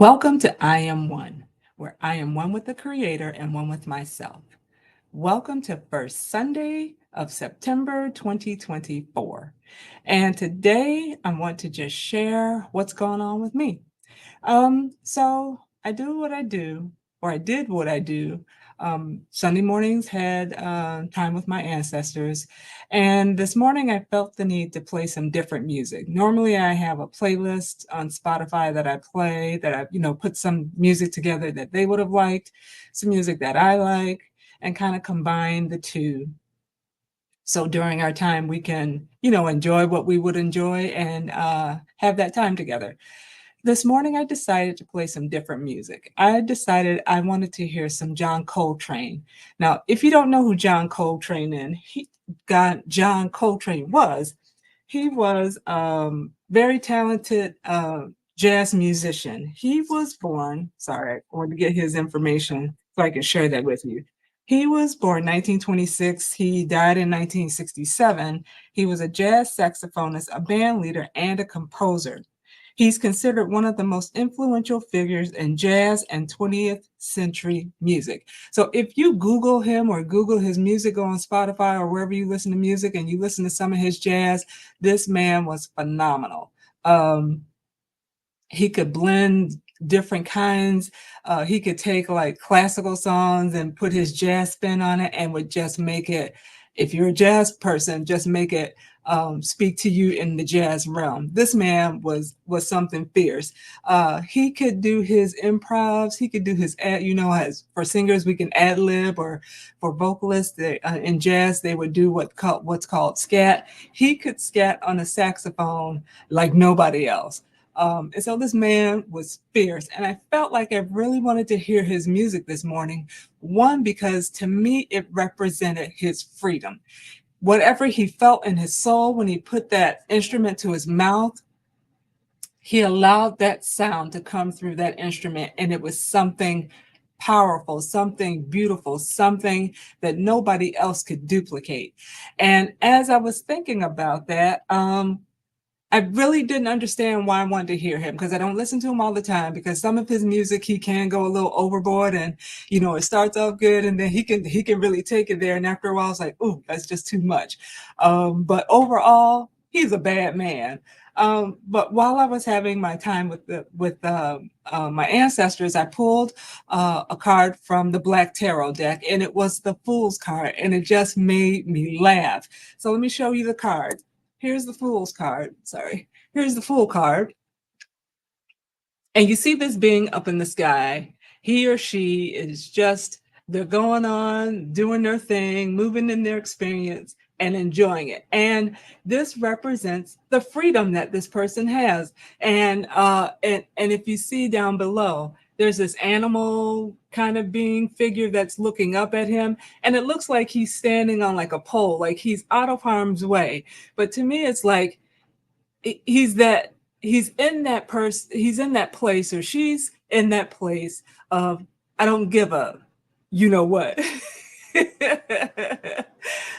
Welcome to I Am One, where I am one with the Creator and one with myself. Welcome to first Sunday of September 2024. And today I want to just share what's going on with me. So I do what I do, or I did what I do. Sunday mornings had time with my ancestors, and this morning I felt the need to play some different music. Normally, I have a playlist on Spotify that I play, that I, put some music together that they would have liked, some music that I like, and kind of combine the two. So during our time, we can, enjoy what we would enjoy and have that time together. This morning, I decided to play some different music. I decided I wanted to hear some John Coltrane. Now, if you don't know who John Coltrane was, he was very talented jazz musician. He was born, sorry, I want to get his information so I can share that with you. He was born 1926. He died in 1967. He was a jazz saxophonist, a band leader, and a composer. He's considered one of the most influential figures in jazz and 20th century music. So if you Google him or Google his music on Spotify or wherever you listen to music and you listen to some of his jazz, this man was phenomenal. He could blend different kinds. He could take like classical songs and put his jazz spin on it and would just make it, if you're a jazz person, just make it speak to you in the jazz realm. This man was something fierce. He could do his improvs. He could do his as for singers we can ad lib, or for vocalists in jazz they would do what's called scat. He could scat on a saxophone like nobody else. And so this man was fierce, and I felt like I really wanted to hear his music this morning. One, because to me, it represented his freedom. Whatever he felt in his soul when he put that instrument to his mouth, he allowed that sound to come through that instrument, and it was something powerful, something beautiful, something that nobody else could duplicate. And as I was thinking about that, I really didn't understand why I wanted to hear him, because I don't listen to him all the time, because some of his music he can go a little overboard, and it starts off good and then he can really take it there, and after a while it's like, ooh, that's just too much. But overall, he's a bad man. But while I was having my time with my ancestors, I pulled a card from the Black Tarot deck, and it was the Fool's card, and it just made me laugh. So let me show you the card. Here's the Fool's card. Sorry. Here's the Fool card. And you see this being up in the sky. He or she is just, they're going on, doing their thing, moving in their experience and enjoying it. And this represents the freedom that this person has. And if you see down below, there's this animal kind of being figure that's looking up at him, and it looks like he's standing on like a pole, like he's out of harm's way. But to me, it's like he's that he's in that place, or she's in that place of, I don't give a you know what.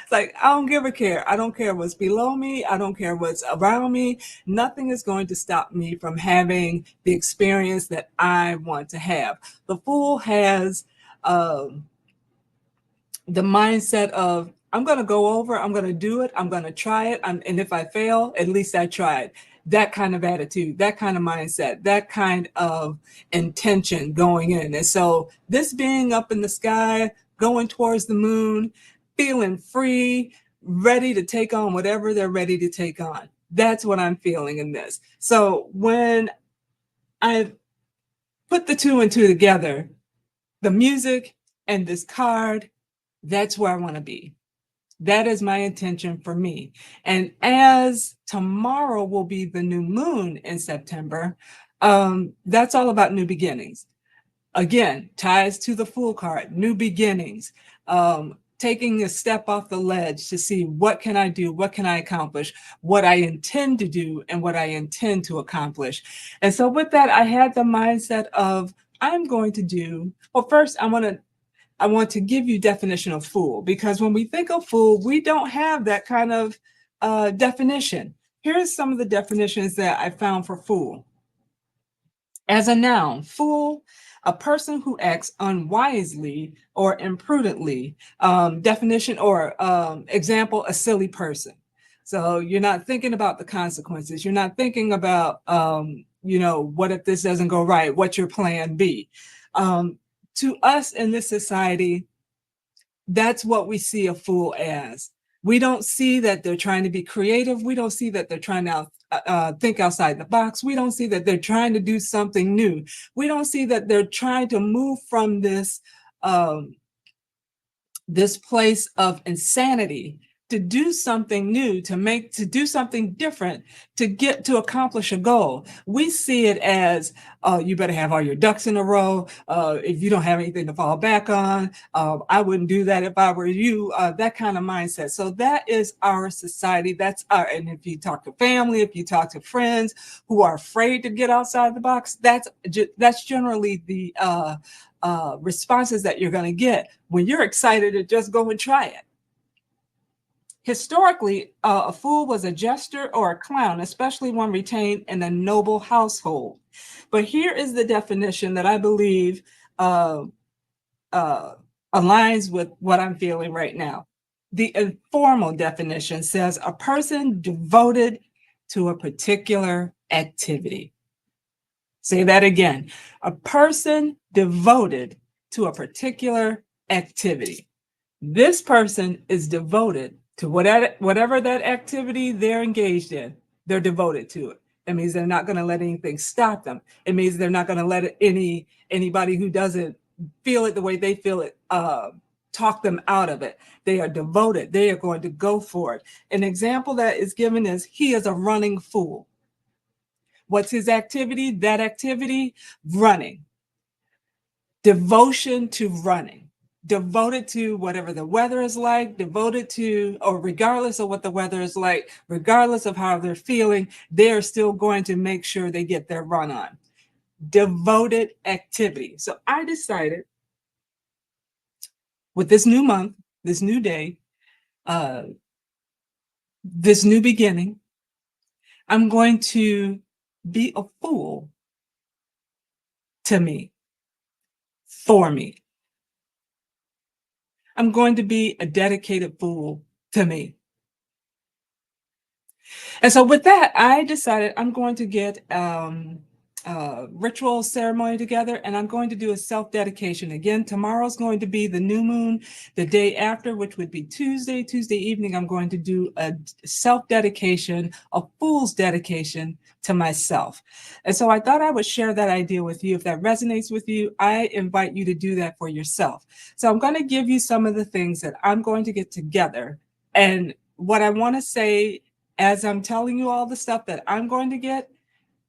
It's like, I don't give a care. I don't care what's below me. I don't care what's around me. Nothing is going to stop me from having the experience that I want to have. The Fool has the mindset of, I'm going to go over, I'm going to do it, I'm going to try it, and if I fail, at least I tried. That kind of attitude, that kind of mindset, that kind of intention going in. And so this being up in the sky, going towards the moon, feeling free, ready to take on whatever they're ready to take on. That's what I'm feeling in this. So when I put the two and two together, the music and this card, that's where I want to be. That is my intention for me. And as tomorrow will be the new moon in September, that's all about new beginnings. Again, ties to the Fool card, new beginnings, taking a step off the ledge to see, what can I do? What can I accomplish? What I intend to do and what I intend to accomplish. And so with that, I had the mindset of, I'm going to do, well, first I want to give you definition of fool, because when we think of fool, we don't have that kind of definition. Here's some of the definitions that I found for fool. As a noun, fool, a person who acts unwisely or imprudently. Definition or example, a silly person. So you're not thinking about the consequences. You're not thinking about, what if this doesn't go right? What's your plan B? To us in this society, that's what we see a fool as. We don't see that they're trying to be creative. We don't see that they're trying to think outside the box. We don't see that they're trying to do something new. We don't see that they're trying to move from um, this place of insanity to do something new, to do something different, to accomplish a goal. We see it as, you better have all your ducks in a row. If you don't have anything to fall back on, I wouldn't do that if I were you. That kind of mindset. So that is our society. And if you talk to family, if you talk to friends who are afraid to get outside the box, that's generally the responses that you're going to get when you're excited to just go and try it. Historically, a fool was a jester or a clown, especially one retained in a noble household. But here is the definition that I believe uh, uh, aligns with what I'm feeling right now. The informal definition says a person devoted to a particular activity. Say that again. A person devoted to a particular activity. This person is devoted to whatever that activity they're engaged in. They're devoted to it. That means they're not going to let anything stop them. It means they're not going to let anybody who doesn't feel it the way they feel it talk them out of it. They are devoted. They are going to go for it. An example that is given is he is a running fool. What's his activity? That activity, running. Devotion to running. Devoted to whatever the weather is like, devoted to, or regardless of what the weather is like, regardless of how they're feeling, they're still going to make sure they get their run on. Devoted activity. So I decided with this new month, this new day, this new beginning, I'm going to be a fool to me, for me. I'm going to be a dedicated fool to me. And so with that, I decided I'm going to get ritual ceremony together, and I'm going to do a self-dedication. Again, tomorrow's going to be the new moon. The day after, which would be Tuesday evening, I'm going to do a self-dedication, a fool's dedication to myself. And so I thought I would share that idea with you. If that resonates with you, I invite you to do that for yourself. So I'm going to give you some of the things that I'm going to get together. And what I want to say, as I'm telling you all the stuff that I'm going to get,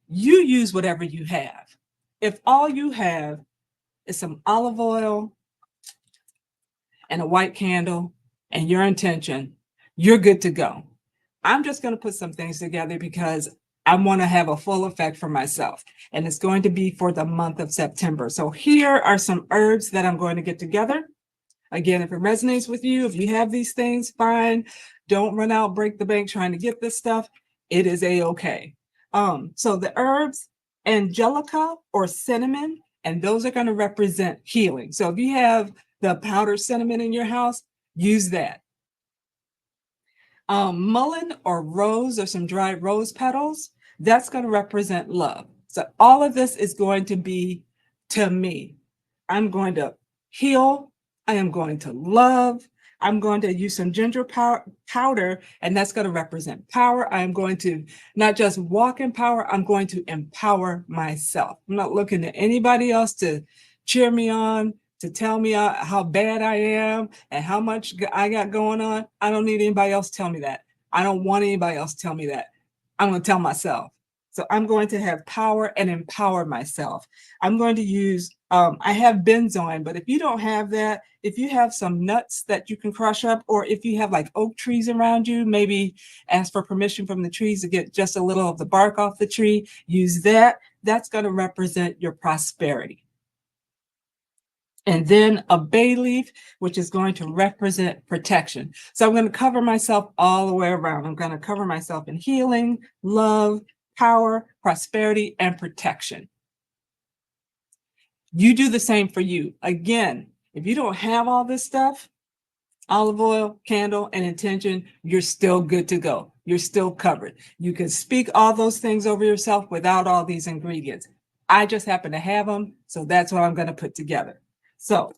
you use whatever you have. If all you have is some olive oil and a white candle and your intention, you're good to go. I'm just going to put some things together because I want to have a full effect for myself. And it's going to be for the month of September. So here are some herbs that I'm going to get together. Again, if it resonates with you, if you have these things, fine. Don't run out, break the bank trying to get this stuff. It is a-okay. So the herbs, Angelica or cinnamon, and those are going to represent healing. So if you have the powdered cinnamon in your house, use that. Mullein or rose or some dried rose petals, that's going to represent love. So all of this is going to be to me. I'm going to heal. I am going to love. I'm going to use some ginger powder, and that's going to represent power. I am going to not just walk in power, I'm going to empower myself. I'm not looking at anybody else to cheer me on, to tell me how bad I am and how much I got going on. I don't need anybody else to tell me that. I don't want anybody else to tell me that. I'm going to tell myself. So I'm going to have power and empower myself. I'm going to use, I have benzoin, but if you don't have that, if you have some nuts that you can crush up, or if you have like oak trees around you, maybe ask for permission from the trees to get just a little of the bark off the tree, use that. That's going to represent your prosperity. And then a bay leaf, which is going to represent protection. So I'm going to cover myself all the way around. I'm going to cover myself in healing, love, power, prosperity, and protection. You do the same for you. Again, if you don't have all this stuff, olive oil, candle, and intention, you're still good to go. You're still covered. You can speak all those things over yourself without all these ingredients. I just happen to have them, so that's what I'm going to put together. So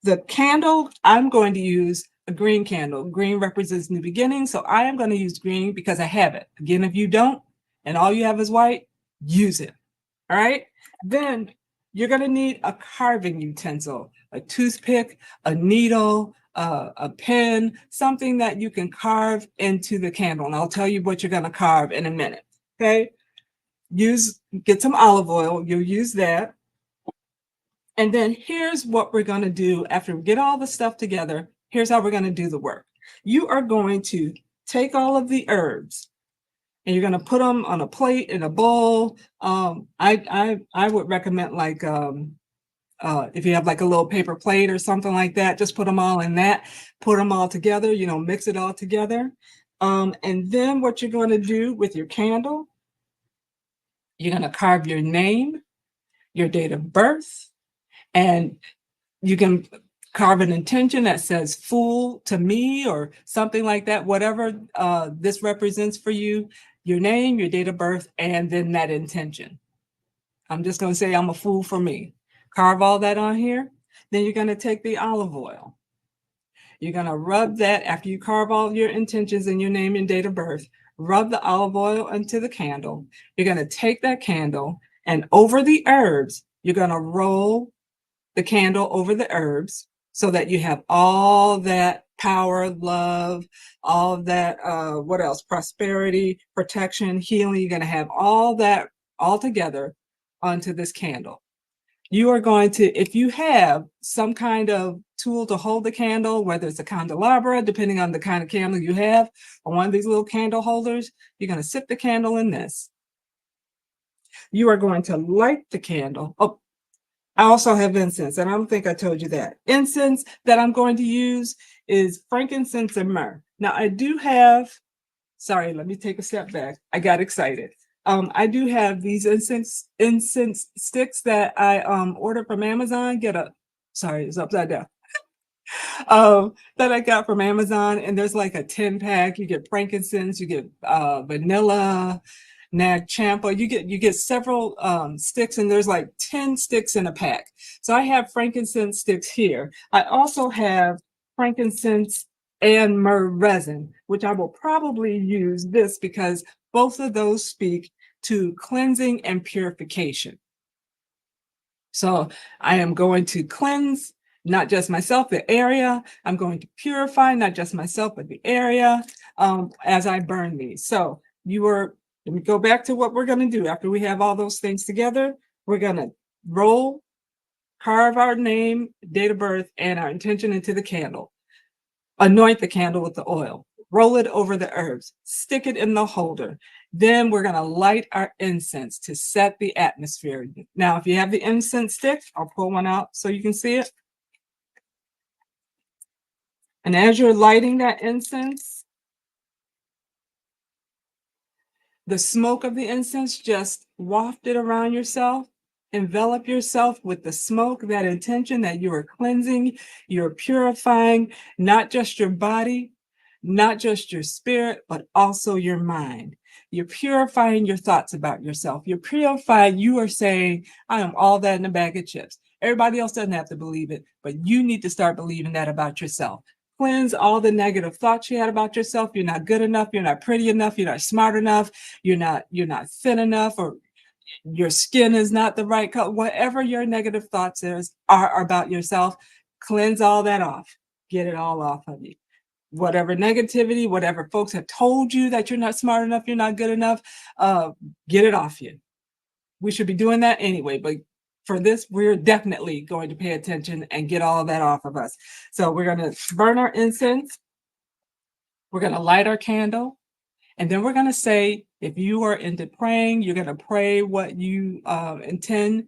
the candle, I'm going to use a green candle. Green represents new beginning, so I am going to use green because I have it. Again, if you don't, and all you have is white, use it. All right? Then you're going to need a carving utensil, a toothpick, a needle, a pen, something that you can carve into the candle. And I'll tell you what you're going to carve in a minute. Okay? Get some olive oil. You'll use that. And then here's what we're going to do after we get all the stuff together. Here's how we're going to do the work. You are going to take all of the herbs and you're going to put them on a plate in a bowl. I would recommend like if you have like a little paper plate or something like that, just put them all in that, put them all together, mix it all together. And then what you're going to do with your candle, you're going to carve your name, your date of birth, and you can carve an intention that says "fool to me" or something like that, whatever this represents for you, your name, your date of birth, and then that intention. I'm just going to say I'm a fool for me. Carve all that on here. Then you're going to take the olive oil. You're going to rub that after you carve all your intentions and your name and date of birth. Rub the olive oil into the candle. You're going to take that candle and over the herbs, you're going to roll the candle over the herbs so that you have all that power, love, all of that, what else? Prosperity, protection, healing. You're going to have all that all together onto this candle. You are going to, if you have some kind of tool to hold the candle, whether it's a candelabra, depending on the kind of candle you have, or one of these little candle holders, you're going to sit the candle in this. You are going to light the candle. Oh, I also have incense, and I don't think I told you that. Incense that I'm going to use is frankincense and myrrh. Now, I do have, sorry, let me take a step back. I got excited. I do have these incense sticks that I ordered from Amazon. Sorry, it's upside down. That I got from Amazon, and there's like a 10-pack. You get frankincense, you get vanilla, nag champa. You get several sticks, and there's like 10 sticks in a pack. So I have frankincense sticks here. I also have frankincense and myrrh resin, which I will probably use this because both of those speak to cleansing and purification. So I am going to cleanse not just myself, the area. I'm going to purify not just myself, but the area as I burn these. So let me go back to what we're going to do. After we have all those things together, we're going to carve our name, date of birth, and our intention into the candle. Anoint the candle with the oil. Roll it over the herbs. Stick it in the holder. Then we're going to light our incense to set the atmosphere. Now, if you have the incense stick, I'll pull one out so you can see it. And as you're lighting that incense, the smoke of the incense just waft it around yourself. Envelop yourself with the smoke, that intention that you are cleansing, you're purifying not just your body, not just your spirit, but also your mind. You're purifying your thoughts about yourself. You are saying, I am all that in a bag of chips. Everybody else doesn't have to believe it, but you need to start believing that about yourself. Cleanse all the negative thoughts you had about yourself. You're not good enough. You're not pretty enough. You're not smart enough. You're not thin enough, or your skin is not the right color. Whatever your negative thoughts are about yourself, cleanse all that off. Get it all off of you. Whatever negativity, whatever folks have told you that you're not smart enough, you're not good enough, get it off you. We should be doing that anyway, but for this, we're definitely going to pay attention and get all of that off of us. So we're going to burn our incense. We're going to light our candle. And then we're going to say, if you are into praying, you're going to pray what you intend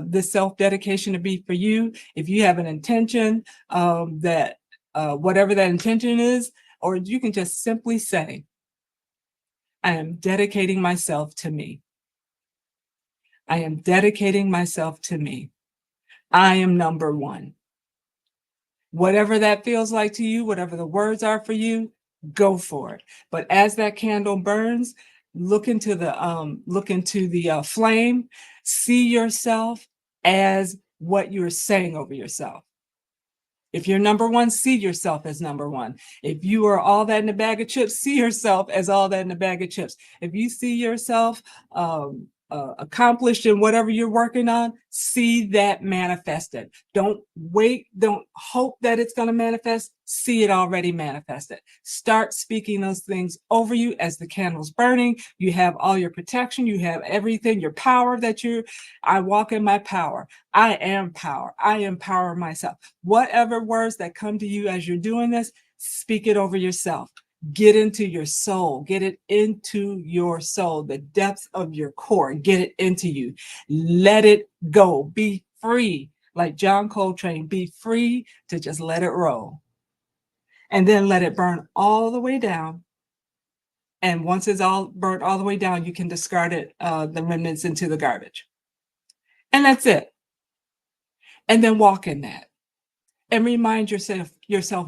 this self-dedication to be for you. If you have an intention that whatever that intention is, or you can just simply say, I am dedicating myself to me. I am dedicating myself to me. I am number one. Whatever that feels like to you, whatever the words are for you, go for it. But as that candle burns, look into the flame, see yourself as what you're saying over yourself. If you're number one, see yourself as number one. If you are all that in a bag of chips, see yourself as all that in a bag of chips. If you see yourself accomplished in whatever you're working on, see that manifested. Don't wait, don't hope that it's going to manifest. See it already manifested. Start speaking those things over you as the candle's burning. You have all your protection, you have everything, your power I walk in my power. I am power. I empower myself. Whatever words that come to you as you're doing this, speak it over yourself. Get into your soul. Get it into your soul, the depths of your core. Get it into you. Let it go. Be free. Like John Coltrane, be free to just let it roll. And then let it burn all the way down. And once it's all burnt all the way down, you can discard it, the remnants into the garbage. And that's it. And then walk in that. And remind yourself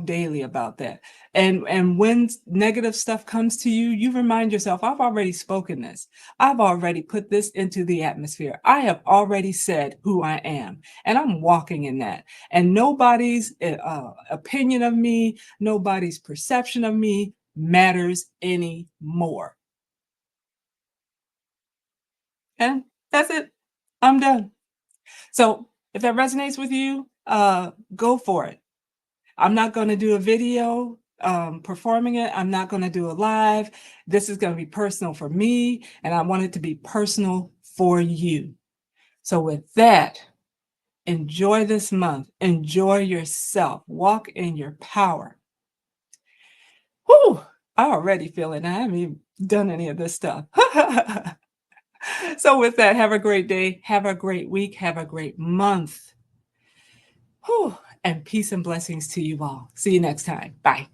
daily about that. And when negative stuff comes to you, you remind yourself, I've already spoken this. I've already put this into the atmosphere. I have already said who I am, and I'm walking in that. And nobody's opinion of me, nobody's perception of me matters anymore. And that's it. I'm done. So if that resonates with you, go for it. I'm not going to do a video performing it. I'm not going to do a live. This is going to be personal for me, and I want it to be personal for you. So with that, enjoy this month. Enjoy yourself. Walk in your power. Whew, I already feel it. I haven't even done any of this stuff. So with that, have a great day. Have a great week. Have a great month. Whew, and peace and blessings to you all. See you next time. Bye.